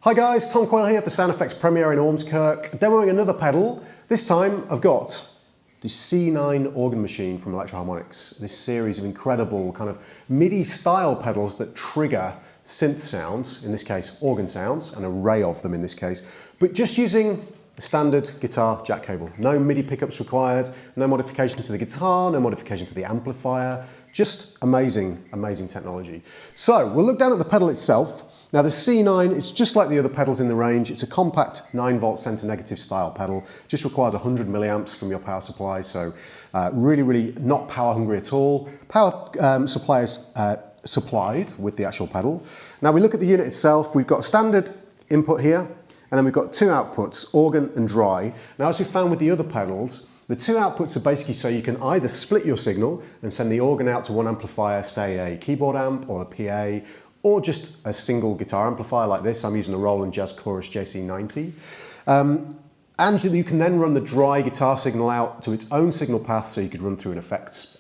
Hi guys, Tom Quayle here for Sound Effects Premiere in Ormskirk, demoing another pedal. This time I've got the C9 organ machine from Electro Harmonix. This series of incredible kind of MIDI style pedals that trigger synth sounds, in this case organ sounds, an array of them in this case, but just using a standard guitar jack cable. No MIDI pickups required, no modification to the guitar, no modification to the amplifier, just amazing, amazing technology. So we'll look down at the pedal itself. Now the C9 is just like the other pedals in the range. It's a compact 9-volt center negative style pedal. Just requires 100 milliamps from your power supply, so really not power hungry at all. Power supply is supplied with the actual pedal. Now we look at the unit itself. We've got a standard input here, and then we've got two outputs, organ and dry. Now as we found with the other pedals, the two outputs are basically so you can either split your signal and send the organ out to one amplifier, say a keyboard amp or a PA, or just a single guitar amplifier like this. I'm using a Roland Jazz Chorus JC90. And you can then run the dry guitar signal out to its own signal path, so you could run through an effects,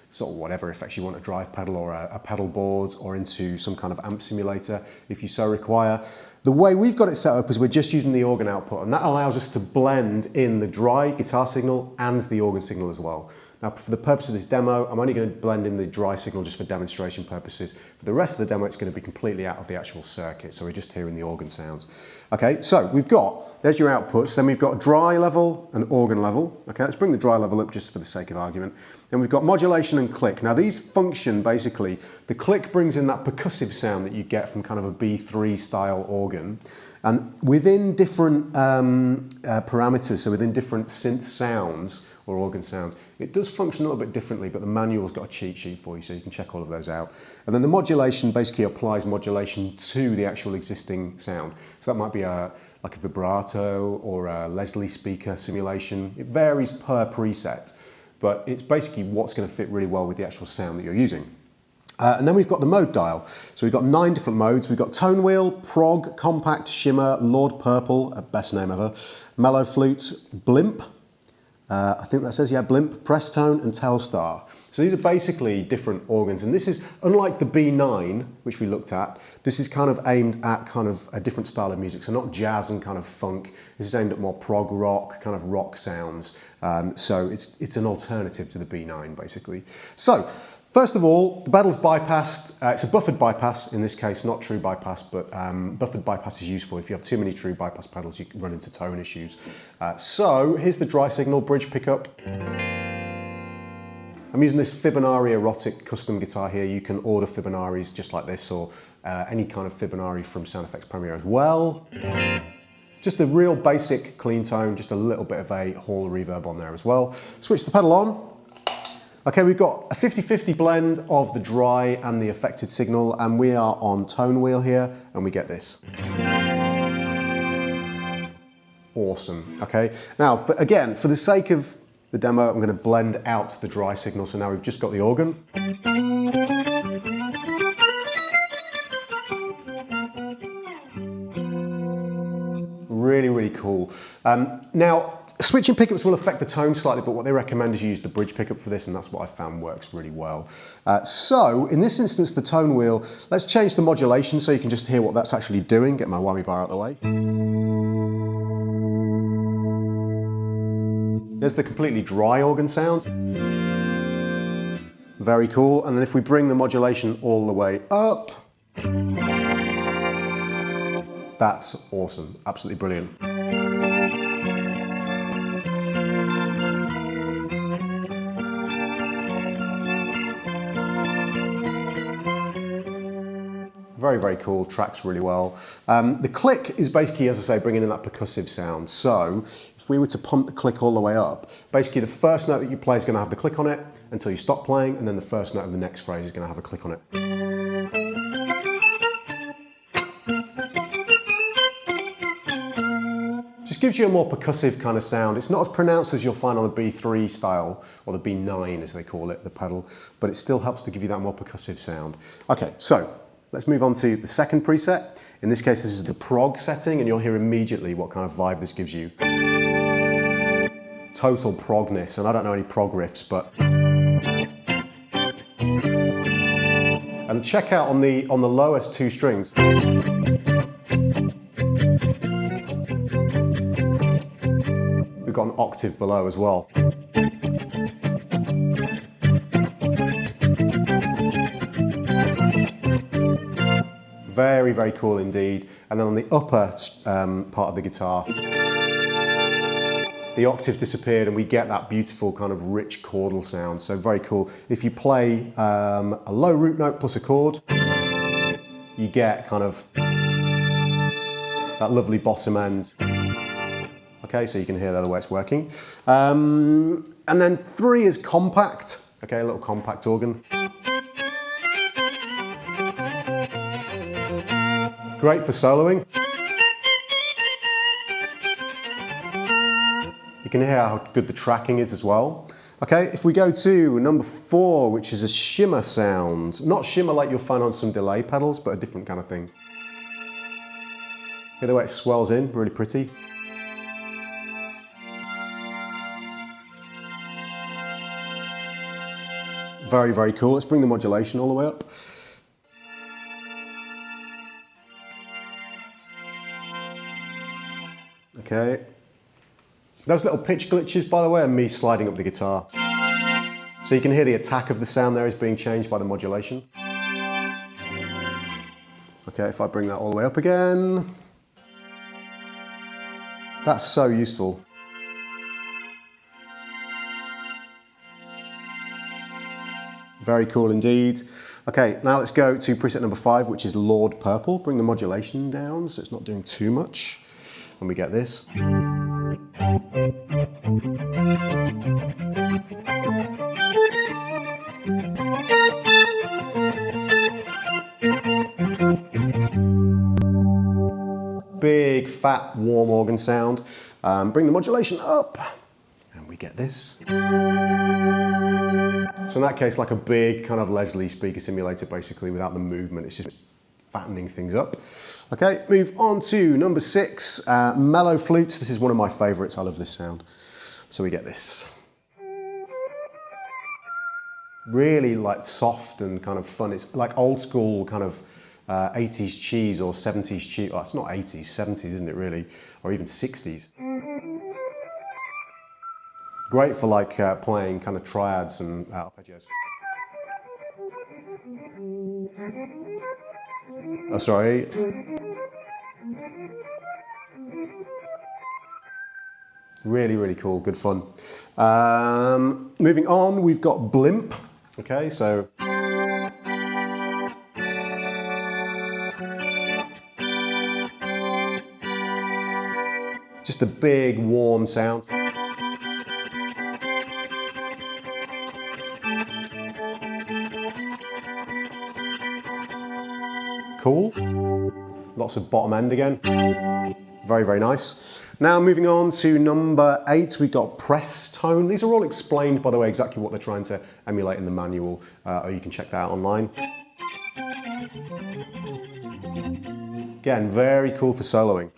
sort of whatever effects you want, a drive pedal or a pedal board, or into some kind of amp simulator if you so require. The way we've got it set up is we're just using the organ output, and that allows us to blend in the dry guitar signal and the organ signal as well. Now for the purpose of this demo, I'm only going to blend in the dry signal just for demonstration purposes. For the rest of the demo, it's going to be completely out of the actual circuit, so we're just hearing the organ sounds. Okay, so we've got, there's your outputs, then we've got dry level and organ level. Okay, let's bring the dry level up just for the sake of argument. Then we've got modulation and click. Now these function basically, the click brings in that percussive sound that you get from kind of a B3 style organ. And within different parameters, so within different synth sounds or organ sounds, it does function a little bit differently, but the manual's got a cheat sheet for you, so you can check all of those out. And then the modulation basically applies modulation to the actual existing sound. So that might be like a vibrato or a Leslie speaker simulation. It varies per preset, but it's basically what's going to fit really well with the actual sound that you're using. And then we've got the mode dial. So we've got 9 different modes. We've got Tone Wheel, Prog, Compact, Shimmer, Lord Purple, best name ever, Mellow Flutes, Blimp, I think that says, yeah, Blimp, Press Tone, and Telstar. So these are basically different organs, and this is, unlike the B9, which we looked at, this is kind of aimed at kind of a different style of music, so not jazz and kind of funk. This is aimed at more prog rock, kind of rock sounds. So it's an alternative to the B9, basically. So, first of all, the pedal's bypassed. It's a buffered bypass in this case, not true bypass, but buffered bypass is useful. If you have too many true bypass pedals, you can run into tone issues. So here's the dry signal, bridge pickup. I'm using this Fibonari erotic custom guitar here. You can order Fibonari's just like this, or any kind of Fibonari from Sound Effects Premiere as well. Just a real basic clean tone, just a little bit of a hall reverb on there as well. Switch the pedal on. Okay, we've got a 50-50 blend of the dry and the affected signal, and we are on Tone Wheel here, and we get this. Awesome, okay? Now, again, for the sake of the demo, I'm going to blend out the dry signal, so now we've just got the organ. Really cool. Now, switching pickups will affect the tone slightly, but what they recommend is you use the bridge pickup for this, and that's what I found works really well. So, in this instance, the tone wheel, let's change the modulation so you can just hear what that's actually doing. Get my whammy bar out of the way. There's the completely dry organ sound. Very cool. And then if we bring the modulation all the way up, that's awesome. Absolutely brilliant. Very cool, tracks really well. The click is basically, as I say, bringing in that percussive sound. So if we were to pump the click all the way up, basically the first note that you play is going to have the click on it until you stop playing, and then the first note of the next phrase is going to have a click on it. Just gives you a more percussive kind of sound. It's not as pronounced as you'll find on the B3 style, or the B9 as they call it, the pedal, but it still helps to give you that more percussive sound. Okay, so let's move on to the second preset. In this case, this is the prog setting, and you'll hear immediately what kind of vibe this gives you. Total progness, and I don't know any prog riffs, but And check out on the lowest two strings. We've got an octave below as well. Very, very cool indeed. And then on the upper part of the guitar, the octave disappeared and we get that beautiful kind of rich chordal sound. So very cool. If you play a low root note plus a chord, you get kind of that lovely bottom end. Okay, so you can hear there the way it's working. And then 3 is compact. Okay, a little compact organ. Great for soloing. You can hear how good the tracking is as well. Okay, if we go to number 4, which is a shimmer sound. Not shimmer like you'll find on some delay pedals, but a different kind of thing. Hear the way it swells in, really pretty. Very, very cool. Let's bring the modulation all the way up. Okay. Those little pitch glitches, by the way, are me sliding up the guitar. So you can hear the attack of the sound there is being changed by the modulation. Okay, if I bring that all the way up again. That's so useful. Very cool indeed. Okay, now let's go to preset number 5, which is Lord Purple. Bring the modulation down so it's not doing too much. And we get this. Big, fat, warm organ sound. Bring the modulation up, and we get this. So in that case, like a big kind of Leslie speaker simulator, basically, without the movement. It's just fattening things up. Okay, move on to number 6, Mellow Flutes. This is one of my favorites. I love this sound. So we get this. Really like soft and kind of fun. It's like old school kind of 80s cheese or 70s cheese. Oh, it's not 80s, 70s, isn't it really? Or even 60s. Great for like playing kind of triads and arpeggios. Oh, sorry. Really, really cool, good fun. Moving on, we've got Blimp. Okay, so. Just a big, warm sound. Cool. Lots of bottom end again. Very, very nice. Now moving on to number 8, we've got Press Tone. These are all explained, by the way, exactly what they're trying to emulate in the manual, or you can check that out online. Again, very cool for soloing.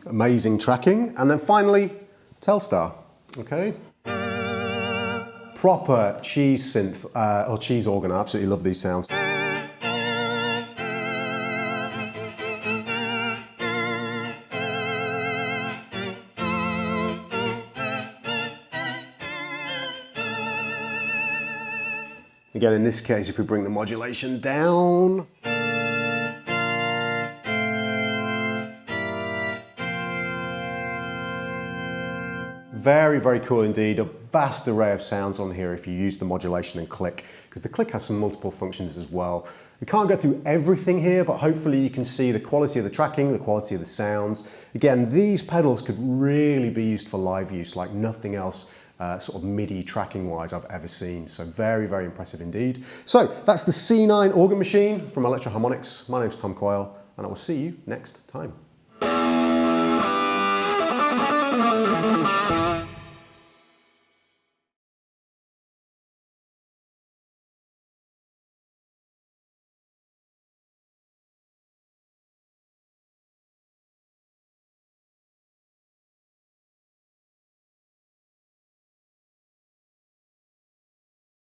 Amazing tracking. And then finally, Telstar. Okay. Proper cheese synth, or cheese organ. I absolutely love these sounds. Again, in this case, if we bring the modulation down. Very, very cool indeed. A vast array of sounds on here if you use the modulation and click, because the click has some multiple functions as well. We can't go through everything here, but hopefully you can see the quality of the tracking, the quality of the sounds. Again, these pedals could really be used for live use like nothing else sort of MIDI tracking wise I've ever seen. So very, very impressive indeed. So that's the C9 organ machine from Electro Harmonix. My name's Tom Quayle, and I will see you next time.